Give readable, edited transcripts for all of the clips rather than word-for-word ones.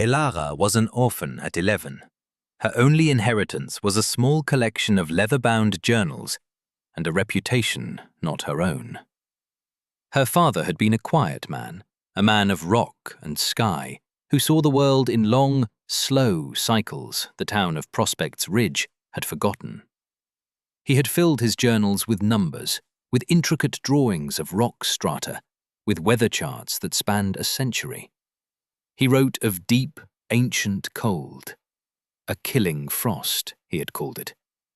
Elara was an orphan at 11. Her only inheritance was a small collection of leather-bound journals and a reputation not her own. Her father had been a quiet man, a man of rock and sky, who saw the world in long, slow cycles the town of Prospect's Ridge had forgotten. He had filled his journals with numbers, with intricate drawings of rock strata, with weather charts that spanned a century. He wrote of deep, ancient cold. A killing frost, he had called it.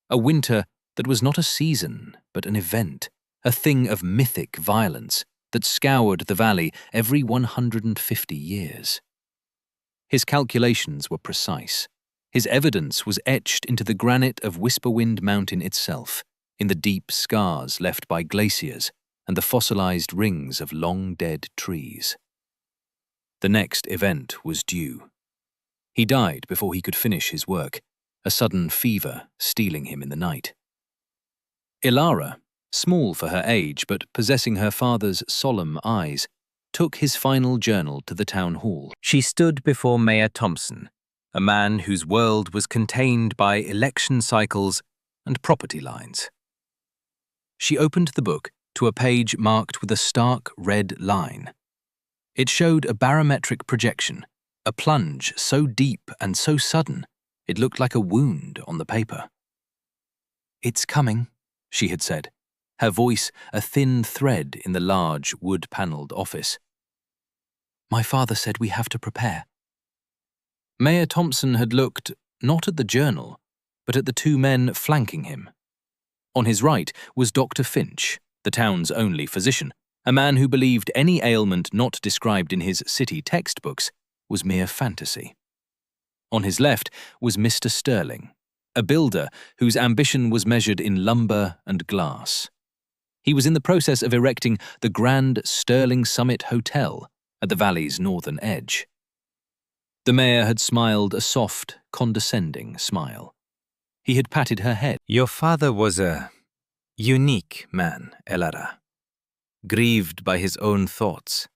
A winter that was not a season, but an event, a thing of mythic violence that scoured the valley every 150 years. His calculations were precise. His evidence was etched into the granite of Whisperwind Mountain itself, in the deep scars left by glaciers and the fossilized rings of long-dead trees. The next event was due. He died before he could finish his work, a sudden fever stealing him in the night. Elara, small for her age but possessing her father's solemn eyes, took his final journal to the town hall. She stood before Mayor Thompson, a man whose world was contained by election cycles and property lines. She opened the book to a page marked with a stark red line. It showed a barometric projection, a plunge so deep and so sudden it looked like a wound on the paper. "It's coming," she had said, her voice a thin thread in the large wood-panelled office. "My father said we have to prepare." Mayor Thompson had looked not at the journal, but at the two men flanking him. On his right was Dr. Finch, the town's only physician, a man who believed any ailment not described in his city textbooks was mere fantasy. On his left was Mr. Sterling, a builder whose ambition was measured in lumber and glass. He was in the process of erecting the grand Sterling Summit Hotel at the valley's northern edge. The mayor had smiled a soft, condescending smile. He had patted her head. "Your father was a unique man, Elara, grieved by his own thoughts.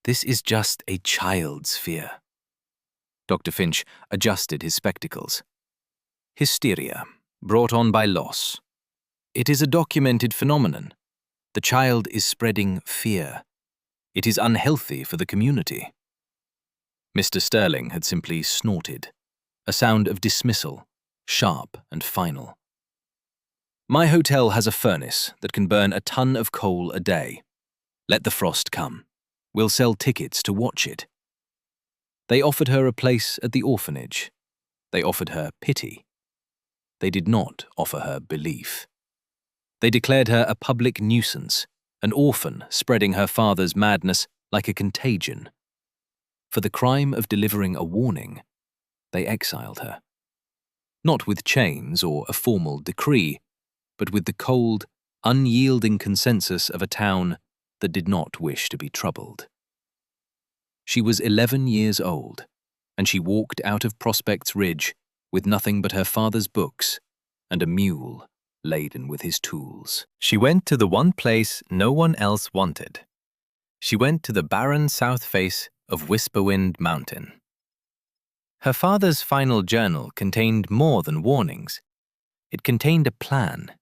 This is just a child's fear." Dr. Finch adjusted his spectacles. "Hysteria, brought on by loss. It is a documented phenomenon. The child is spreading fear. It is unhealthy for the community." Mr. Sterling had simply snorted, a sound of dismissal, sharp and final. "My hotel has a furnace that can burn a ton of coal a day. Let the frost come. We'll sell tickets to watch it." They offered her a place at the orphanage. They offered her pity. They did not offer her belief. They declared her a public nuisance, an orphan spreading her father's madness like a contagion. For the crime of delivering a warning, they exiled her. Not with chains or a formal decree, but with the cold, unyielding consensus of a town that did not wish to be troubled. She was 11 years old, and she walked out of Prospect's Ridge with nothing but her father's books and a mule laden with his tools. She went to the one place no one else wanted. She went to the barren south face of Whisperwind Mountain. Her father's final journal contained more than warnings. It contained a plan.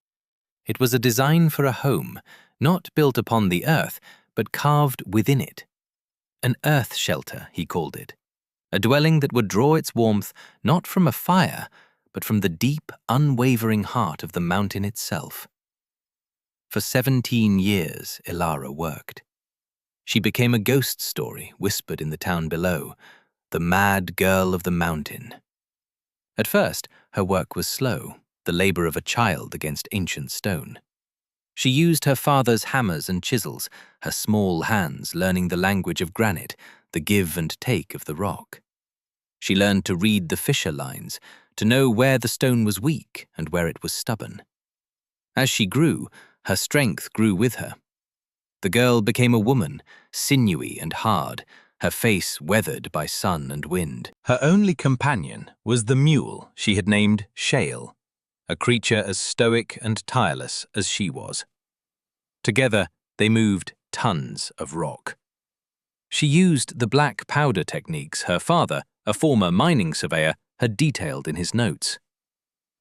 It was a design for a home, not built upon the earth, but carved within it. An earth shelter, he called it. A dwelling that would draw its warmth not from a fire, but from the deep, unwavering heart of the mountain itself. For 17 years, Elara worked. She became a ghost story whispered in the town below, the mad girl of the mountain. At first, her work was slow, the labor of a child against ancient stone. She used her father's hammers and chisels, her small hands learning the language of granite, the give and take of the rock. She learned to read the fissure lines, to know where the stone was weak and where it was stubborn. As she grew, her strength grew with her. The girl became a woman, sinewy and hard, her face weathered by sun and wind. Her only companion was the mule she had named Shale, a creature as stoic and tireless as she was. Together, they moved tons of rock. She used the black powder techniques her father, a former mining surveyor, had detailed in his notes.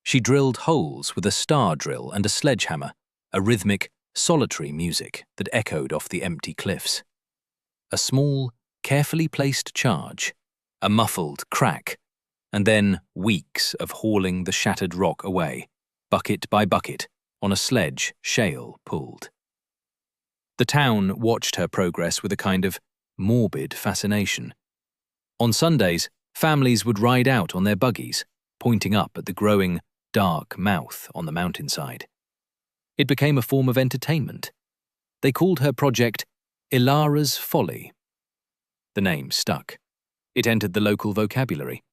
She drilled holes with a star drill and a sledgehammer, a rhythmic, solitary music that echoed off the empty cliffs. A small, carefully placed charge, a muffled crack, and then weeks of hauling the shattered rock away, bucket by bucket, on a sledge Shale pulled. The town watched her progress with a kind of morbid fascination. On Sundays, families would ride out on their buggies, pointing up at the growing, dark mouth on the mountainside. It became a form of entertainment. They called her project Elara's Folly. The name stuck. It entered the local vocabulary.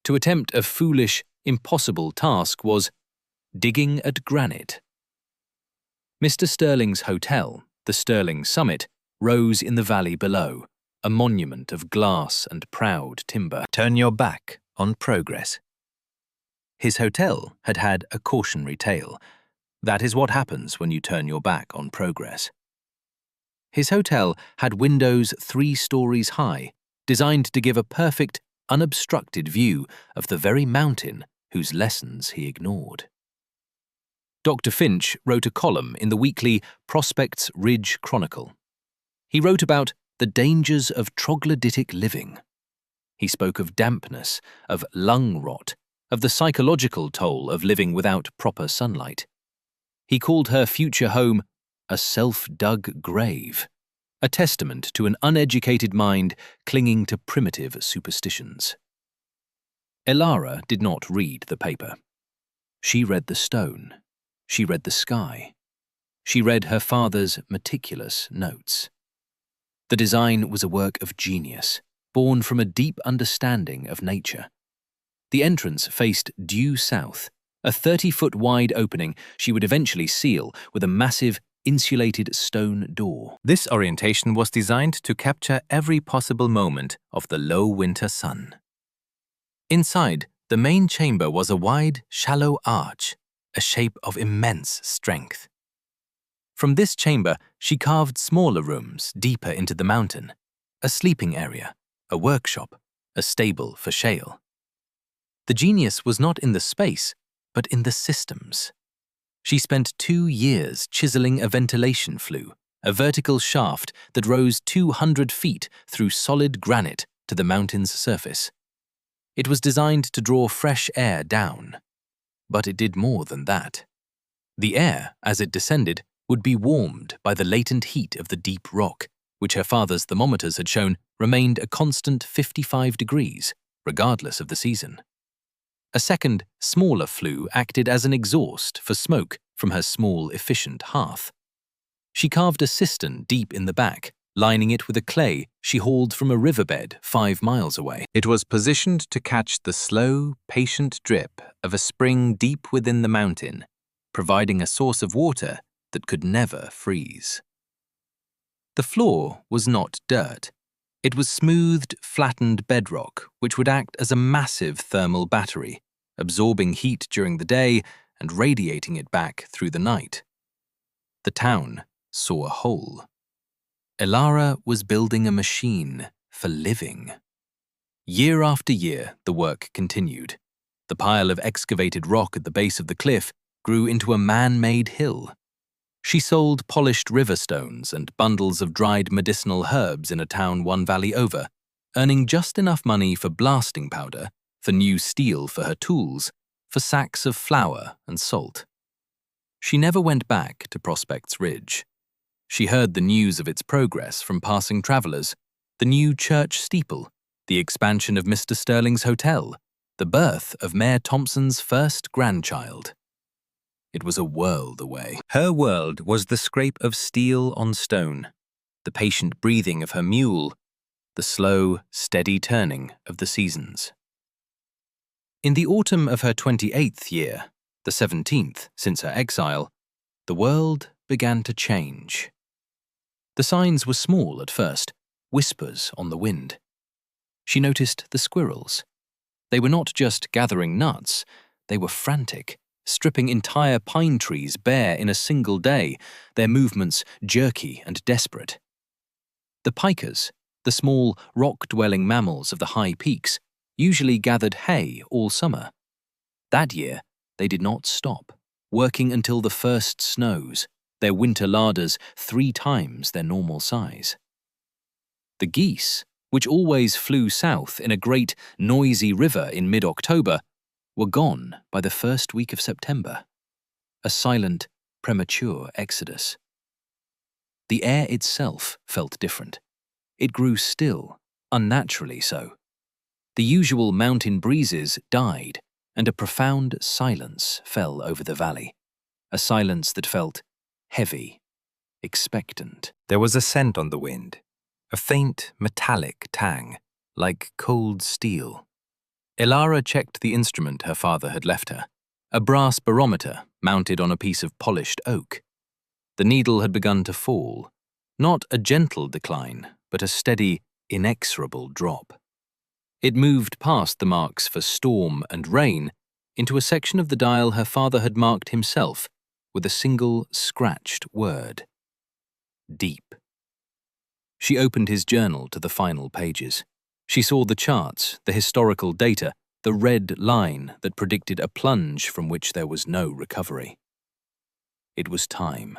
To attempt a foolish, impossible task was digging at granite. Mr. Sterling's hotel, the Sterling Summit, rose in the valley below, a monument of glass and proud timber. Turn your back on progress. His hotel had had a cautionary tale. That is what happens when you turn your back on progress. His hotel had windows 3 stories high, designed to give a perfect, unobstructed view of the very mountain whose lessons he ignored. Dr. Finch wrote a column in the weekly Prospects Ridge Chronicle. He wrote about the dangers of troglodytic living. He spoke of dampness, of lung rot, of the psychological toll of living without proper sunlight. He called her future home a self-dug grave, a testament to an uneducated mind clinging to primitive superstitions. Elara did not read the paper. She read the stone. She read the sky. She read her father's meticulous notes. The design was a work of genius, born from a deep understanding of nature. The entrance faced due south, a 30-foot wide opening she would eventually seal with a massive, insulated stone door. This orientation was designed to capture every possible moment of the low winter sun. Inside, the main chamber was a wide, shallow arch, a shape of immense strength. From this chamber, she carved smaller rooms deeper into the mountain, a sleeping area, a workshop, a stable for Shale. The genius was not in the space, but in the systems. She spent 2 years chiseling a ventilation flue, a vertical shaft that rose 200 feet through solid granite to the mountain's surface. It was designed to draw fresh air down. But it did more than that. The air, as it descended, would be warmed by the latent heat of the deep rock, which her father's thermometers had shown remained a constant 55 degrees, regardless of the season. A second, smaller flue acted as an exhaust for smoke from her small, efficient hearth. She carved a cistern deep in the back, lining it with a clay she hauled from a riverbed 5 miles away. It was positioned to catch the slow, patient drip of a spring deep within the mountain, providing a source of water that could never freeze. The floor was not dirt. It was smoothed, flattened bedrock, which would act as a massive thermal battery, absorbing heat during the day and radiating it back through the night. The town saw a hole. Elara was building a machine for living. Year after year, the work continued. The pile of excavated rock at the base of the cliff grew into a man-made hill. She sold polished river stones and bundles of dried medicinal herbs in a town 1 valley over, earning just enough money for blasting powder, for new steel for her tools, for sacks of flour and salt. She never went back to Prospects Ridge. She heard the news of its progress from passing travelers, the new church steeple, the expansion of Mr. Sterling's hotel, the birth of Mayor Thompson's first grandchild. It was a world away. Her world was the scrape of steel on stone, the patient breathing of her mule, the slow, steady turning of the seasons. In the autumn of her 28th year, the 17th since her exile, the world began to change. The signs were small at first, whispers on the wind. She noticed the squirrels. They were not just gathering nuts, they were frantic, stripping entire pine trees bare in a single day, their movements jerky and desperate. The pikers, The small, rock-dwelling mammals of the high peaks usually gathered hay all summer. That year, they did not stop, working until the first snows, their winter larders 3 times their normal size. The geese, which always flew south in a great, noisy river in mid-October, were gone by the first week of September. A silent, premature exodus. The air itself felt different. It grew still, unnaturally so. The usual mountain breezes died, and a profound silence fell over the valley, a silence that felt heavy, expectant. There was a scent on the wind, a faint metallic tang, like cold steel. Elara checked the instrument her father had left her, a brass barometer mounted on a piece of polished oak. The needle had begun to fall, not a gentle decline, but a steady, inexorable drop. It moved past the marks for storm and rain into a section of the dial her father had marked himself with a single scratched word. Deep. She opened his journal to the final pages. She saw the charts, the historical data, the red line that predicted a plunge from which there was no recovery. It was time.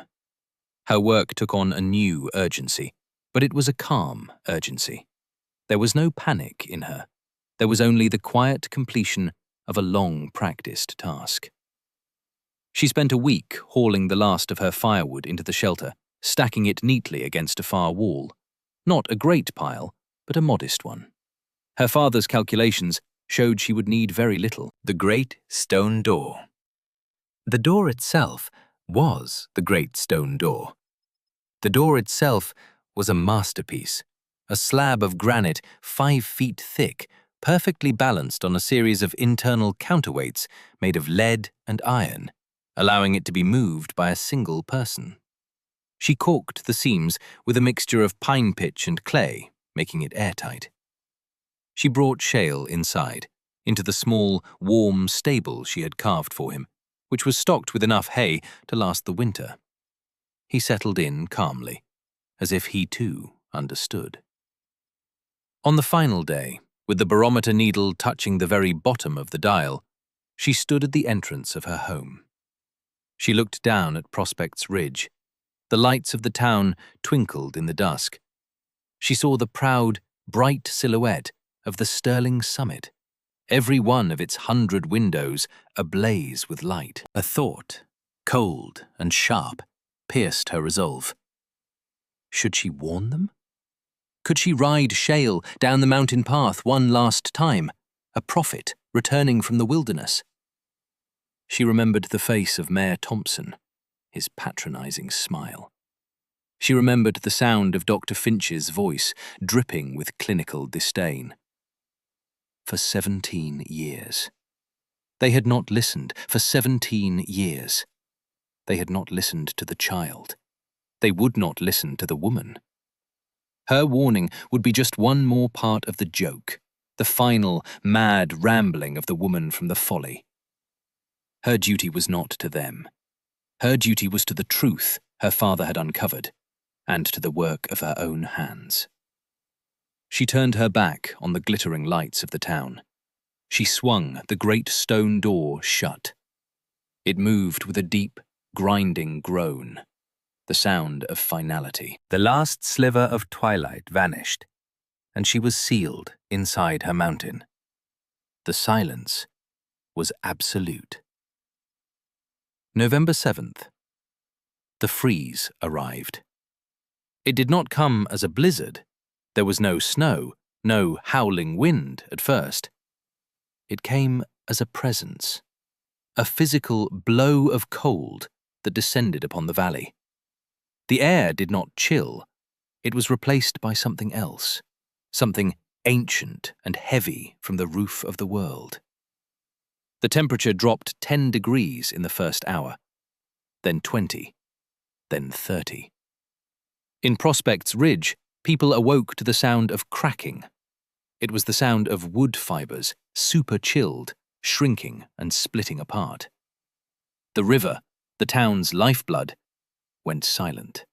Her work took on a new urgency, but it was a calm urgency. There was no panic in her. There was only the quiet completion of a long-practiced task. She spent a week hauling the last of her firewood into the shelter, stacking it neatly against a far wall. Not a great pile, but a modest one. Her father's calculations showed she would need very little. The great stone door. The door itself was the great stone door. The door itself was a masterpiece, a slab of granite 5 feet thick, perfectly balanced on a series of internal counterweights made of lead and iron, allowing it to be moved by a single person. She caulked the seams with a mixture of pine pitch and clay, making it airtight. She brought Shale inside, into the small, warm stable she had carved for him, which was stocked with enough hay to last the winter. He settled in calmly, as if he too understood. On the final day, with the barometer needle touching the very bottom of the dial, she stood at the entrance of her home. She looked down at Prospect's Ridge. The lights of the town twinkled in the dusk. She saw the proud, bright silhouette of the Sterling summit, every one of its 100 windows ablaze with light. A thought, cold and sharp, pierced her resolve. Should she warn them? Could she ride Shale down the mountain path one last time, a prophet returning from the wilderness? She remembered the face of Mayor Thompson, his patronizing smile. She remembered the sound of Dr. Finch's voice, dripping with clinical disdain. For 17 years. They had not listened for 17 years. They had not listened to the child. They would not listen to the woman. Her warning would be just one more part of the joke, the final, mad rambling of the woman from the Folly. Her duty was not to them. Her duty was to the truth her father had uncovered, and to the work of her own hands. She turned her back on the glittering lights of the town. She swung the great stone door shut. It moved with a deep, grinding groan, the sound of finality. The last sliver of twilight vanished, and she was sealed inside her mountain. The silence was absolute. November 7th. The freeze arrived. It did not come as a blizzard. There was no snow, no howling wind at first. It came as a presence, a physical blow of cold that descended upon the valley. The air did not chill. It was replaced by something else, something ancient and heavy from the roof of the world. The temperature dropped 10 degrees in the first hour, then 20, then 30. In Prospect's Ridge, people awoke to the sound of cracking. It was the sound of wood fibers, super-chilled, shrinking and splitting apart. The river, the town's lifeblood, went silent.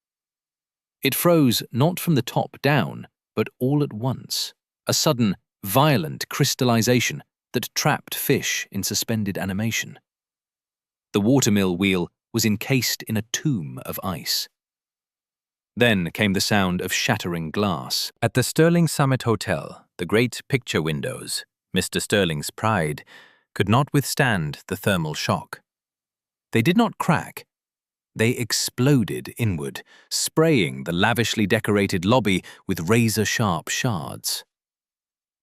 It froze not from the top down, but all at once, a sudden, violent crystallization that trapped fish in suspended animation. The watermill wheel was encased in a tomb of ice. Then came the sound of shattering glass. At the Stirling Summit Hotel, the great picture windows, Mr. Stirling's pride, could not withstand the thermal shock. They did not crack. They exploded inward, spraying the lavishly decorated lobby with razor-sharp shards.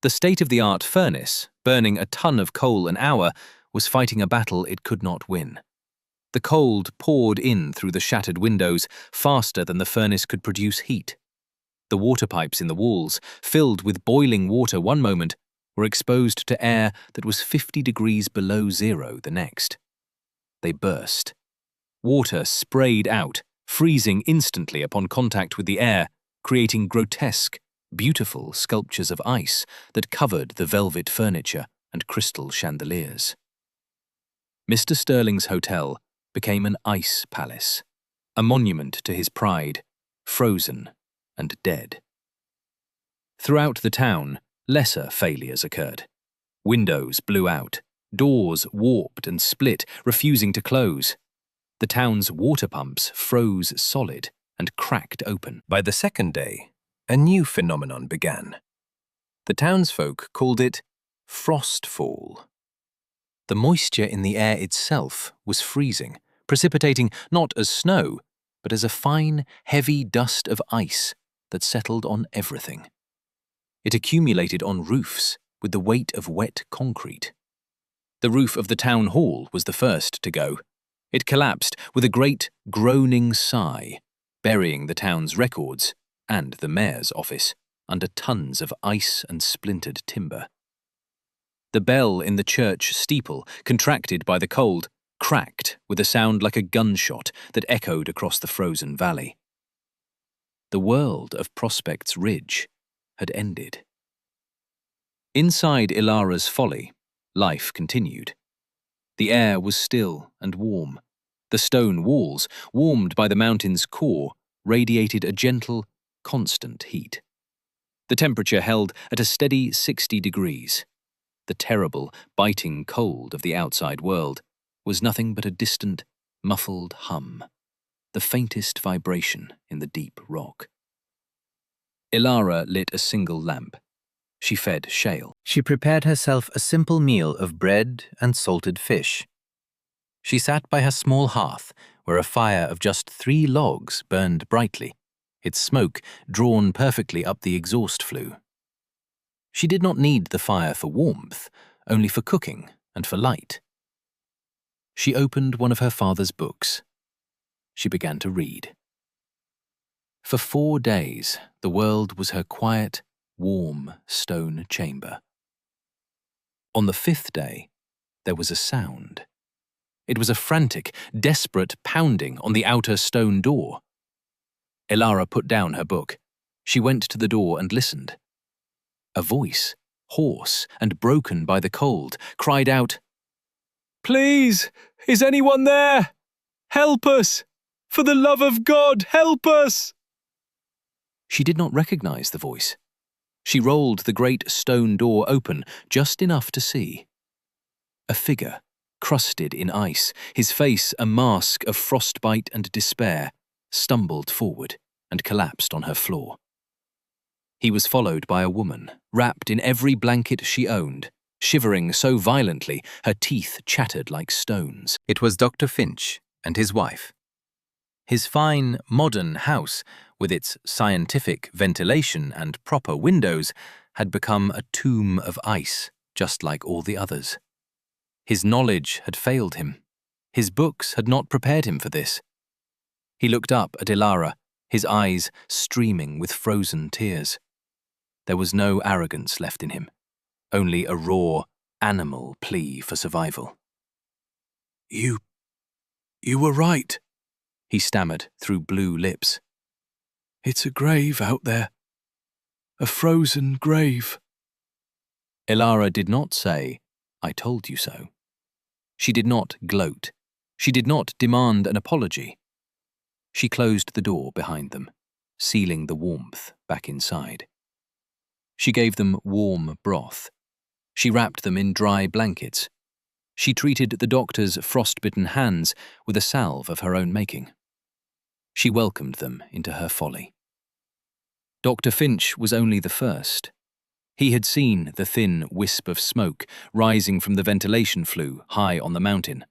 The state-of-the-art furnace, burning a ton of coal an hour, was fighting a battle it could not win. The cold poured in through the shattered windows faster than the furnace could produce heat. The water pipes in the walls, filled with boiling water one moment, were exposed to air that was 50 degrees below zero the next. They burst. Water sprayed out, freezing instantly upon contact with the air, creating grotesque, beautiful sculptures of ice that covered the velvet furniture and crystal chandeliers. Mr. Stirling's hotel became an ice palace, a monument to his pride, frozen and dead. Throughout the town, lesser failures occurred. Windows blew out, doors warped and split, refusing to close. The town's water pumps froze solid and cracked open. By the second day, a new phenomenon began. The townsfolk called it frostfall. The moisture in the air itself was freezing, precipitating not as snow, but as a fine, heavy dust of ice that settled on everything. It accumulated on roofs with the weight of wet concrete. The roof of the town hall was the first to go. It collapsed with a great, groaning sigh, burying the town's records and the mayor's office under tons of ice and splintered timber. The bell in the church steeple, contracted by the cold, cracked with a sound like a gunshot that echoed across the frozen valley. The world of Prospect's Ridge had ended. Inside Elara's Folly, life continued. The air was still and warm. The stone walls, warmed by the mountain's core, radiated a gentle, constant heat. The temperature held at a steady 60 degrees. The terrible, biting cold of the outside world was nothing but a distant, muffled hum, the faintest vibration in the deep rock. Elara lit a single lamp. She fed Shale. She prepared herself a simple meal of bread and salted fish. She sat by her small hearth, where a fire of just 3 logs burned brightly, its smoke drawn perfectly up the exhaust flue. She did not need the fire for warmth, only for cooking and for light. She opened one of her father's books. She began to read. For 4 days, the world was her quiet, warm stone chamber. On the 5th day, there was a sound. It was a frantic, desperate pounding on the outer stone door. Elara put down her book. She went to the door and listened. A voice, hoarse and broken by the cold, cried out, "Please, is anyone there? Help us! For the love of God, help us!" She did not recognize the voice. She rolled the great stone door open just enough to see. A figure, crusted in ice, his face a mask of frostbite and despair, stumbled forward and collapsed on her floor. He was followed by a woman, wrapped in every blanket she owned, shivering so violently her teeth chattered like stones. It was Dr. Finch and his wife. His fine, modern house, with its scientific ventilation and proper windows, had become a tomb of ice, just like all the others. His knowledge had failed him. His books had not prepared him for this. He looked up at Elara, his eyes streaming with frozen tears. There was no arrogance left in him, only a raw, animal plea for survival. You were right," he stammered through blue lips. "It's a grave out there. A frozen grave." Elara did not say, "I told you so." She did not gloat. She did not demand an apology. She closed the door behind them, sealing the warmth back inside. She gave them warm broth. She wrapped them in dry blankets. She treated the doctor's frostbitten hands with a salve of her own making. She welcomed them into her folly. Dr. Finch was only the first. He had seen the thin wisp of smoke rising from the ventilation flue high on the mountain,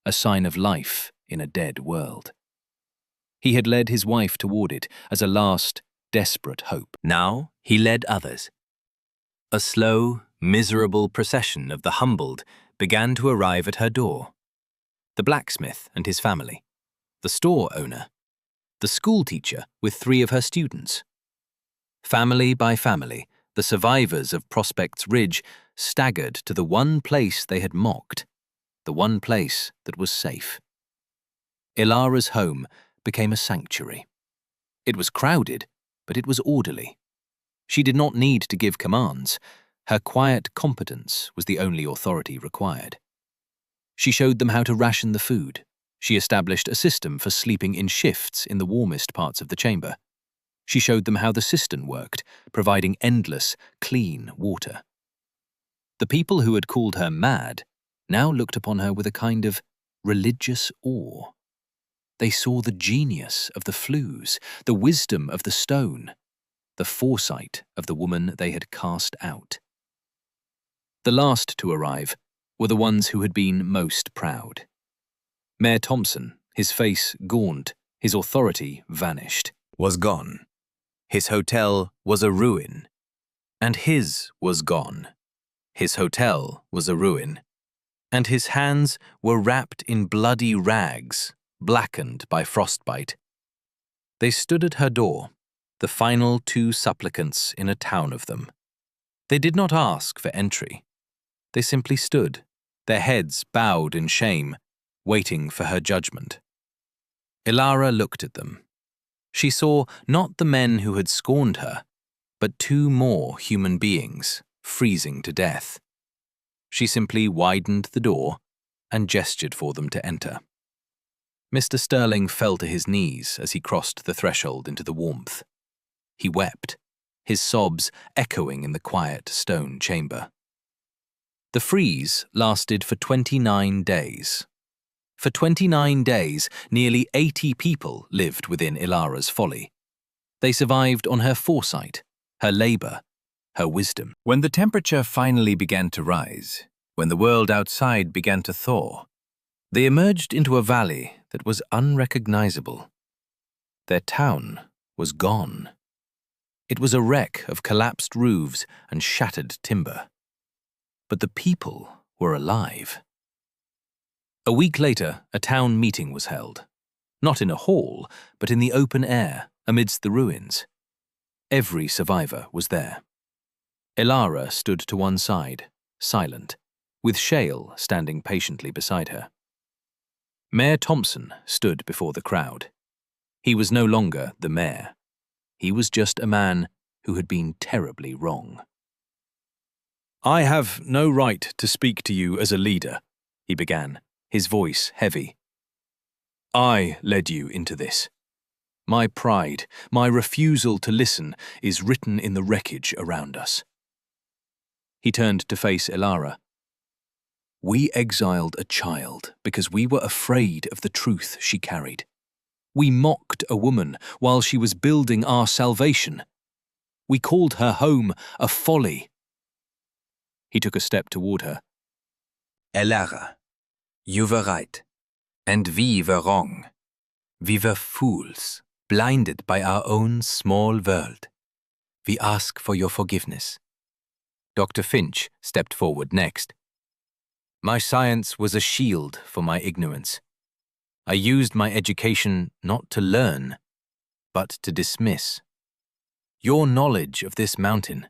a sign of life in a dead world. He had led his wife toward it as a last, desperate hope. Now he led others. A slow, miserable procession of the humbled began to arrive at her door. The blacksmith and his family, the store owner, the schoolteacher with 3 of her students. Family by family, the survivors of Prospect's Ridge staggered to the one place they had mocked, the one place that was safe. Elara's home became a sanctuary. It was crowded, but it was orderly. She did not need to give commands. Her quiet competence was the only authority required. She showed them how to ration the food. She established a system for sleeping in shifts in the warmest parts of the chamber. She showed them how the cistern worked, providing endless, clean water. The people who had called her mad now looked upon her with a kind of religious awe. They saw the genius of the flues, the wisdom of the stone, the foresight of the woman they had cast out. The last to arrive were the ones who had been most proud. Mayor Thompson, his face gaunt, his authority vanished, was gone. His hotel was a ruin, and his was gone. His hotel was a ruin, and his hands were wrapped in bloody rags, blackened by frostbite. They stood at her door, the final 2 supplicants in a town of them. They did not ask for entry. They simply stood, their heads bowed in shame, waiting for her judgment. Elara looked at them. She saw not the men who had scorned her, but 2 more human beings, freezing to death. She simply widened the door and gestured for them to enter. Mr. Sterling fell to his knees as he crossed the threshold into the warmth. He wept, his sobs echoing in the quiet stone chamber. The freeze lasted for 29 days. For 29 days, nearly 80 people lived within Elara's folly. They survived on her foresight, her labor, her wisdom. When the temperature finally began to rise, when the world outside began to thaw, they emerged into a valley that was unrecognizable. Their town was gone. It was a wreck of collapsed roofs and shattered timber. But the people were alive. A week later, a town meeting was held. Not in a hall, but in the open air, amidst the ruins. Every survivor was there. Elara stood to one side, silent, with Shale standing patiently beside her. Mayor Thompson stood before the crowd. He was no longer the mayor. He was just a man who had been terribly wrong. "I have no right to speak to you as a leader," he began, his voice heavy. "I led you into this. My pride, my refusal to listen is written in the wreckage around us." He turned to face Elara. "We exiled a child because we were afraid of the truth she carried. We mocked a woman while she was building our salvation. We called her home a folly." He took a step toward her. "Elara, you were right, and we were wrong. We were fools, blinded by our own small world. We ask for your forgiveness." Dr. Finch stepped forward next. "My science was a shield for my ignorance. I used my education not to learn, but to dismiss. Your knowledge of this mountain,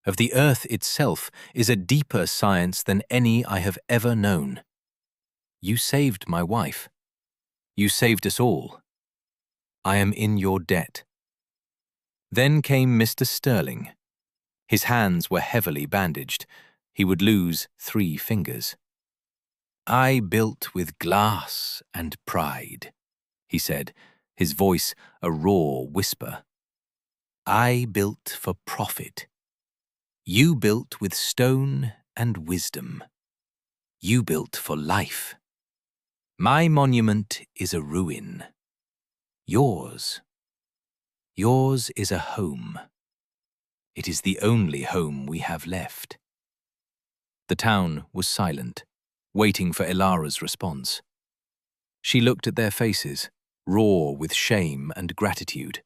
of the earth itself, is a deeper science than any I have ever known. You saved my wife. You saved us all. I am in your debt." Then came Mr. Sterling. His hands were heavily bandaged. He would lose 3 fingers. "I built with glass and pride," he said, his voice a raw whisper. "I built for profit. You built with stone and wisdom. You built for life. My monument is a ruin. Yours is a home. It is the only home we have left." The town was silent, waiting for Elara's response. She looked at their faces, raw with shame and gratitude.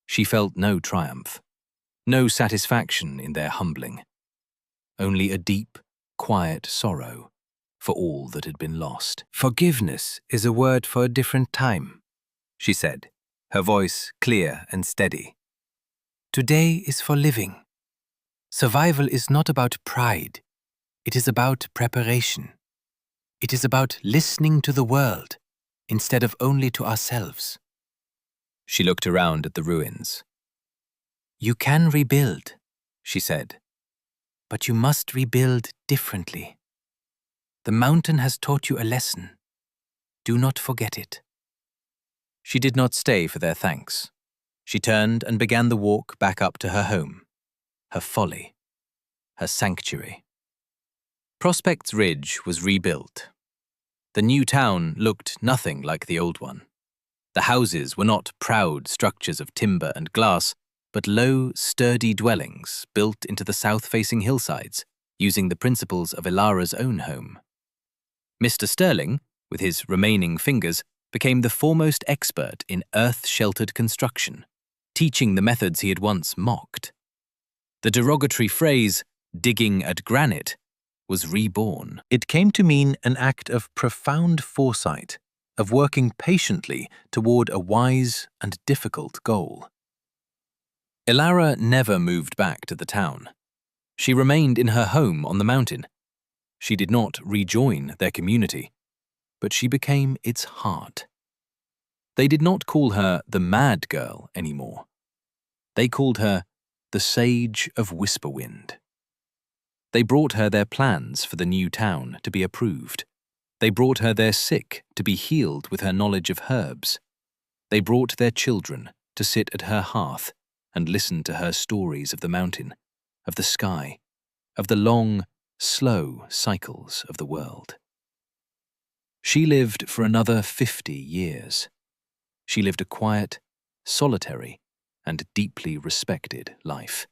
She felt no triumph, no satisfaction in their humbling, only a deep, quiet sorrow for all that had been lost. "Forgiveness is a word for a different time," she said, her voice clear and steady. "Today is for living. Survival is not about pride. It is about preparation. It is about listening to the world instead of only to ourselves." She looked around at the ruins. "You can rebuild," she said, "but you must rebuild differently. The mountain has taught you a lesson. Do not forget it." She did not stay for their thanks. She turned and began the walk back up to her home, her Folly, her sanctuary. Prospect's Ridge was rebuilt. The new town looked nothing like the old one. The houses were not proud structures of timber and glass, but low, sturdy dwellings built into the south-facing hillsides, using the principles of Elara's own home. Mr. Sterling, with his remaining fingers, became the foremost expert in earth-sheltered construction, teaching the methods he had once mocked. The derogatory phrase, "digging at granite," was reborn. It came to mean an act of profound foresight, of working patiently toward a wise and difficult goal. Elara never moved back to the town. She remained in her home on the mountain. She did not rejoin their community, but she became its heart. They did not call her the Mad Girl anymore. They called her the Sage of Whisperwind. They brought her their plans for the new town to be approved. They brought her their sick to be healed with her knowledge of herbs. They brought their children to sit at her hearth and listen to her stories of the mountain, of the sky, of the long, slow cycles of the world. She lived for another 50 years. She lived a quiet, solitary, and deeply respected life.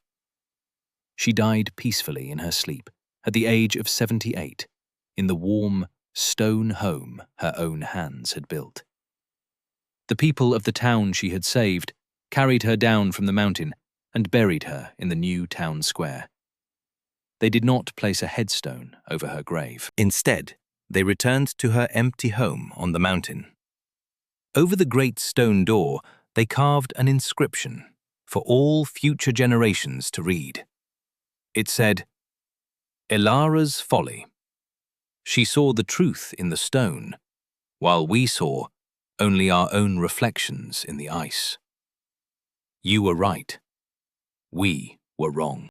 She died peacefully in her sleep at the age of 78, in the warm, stone home her own hands had built. The people of the town she had saved carried her down from the mountain and buried her in the new town square. They did not place a headstone over her grave. Instead, they returned to her empty home on the mountain. Over the great stone door, they carved an inscription for all future generations to read. It said, "Elara's Folly. She saw the truth in the stone, while we saw only our own reflections in the ice. You were right. We were wrong."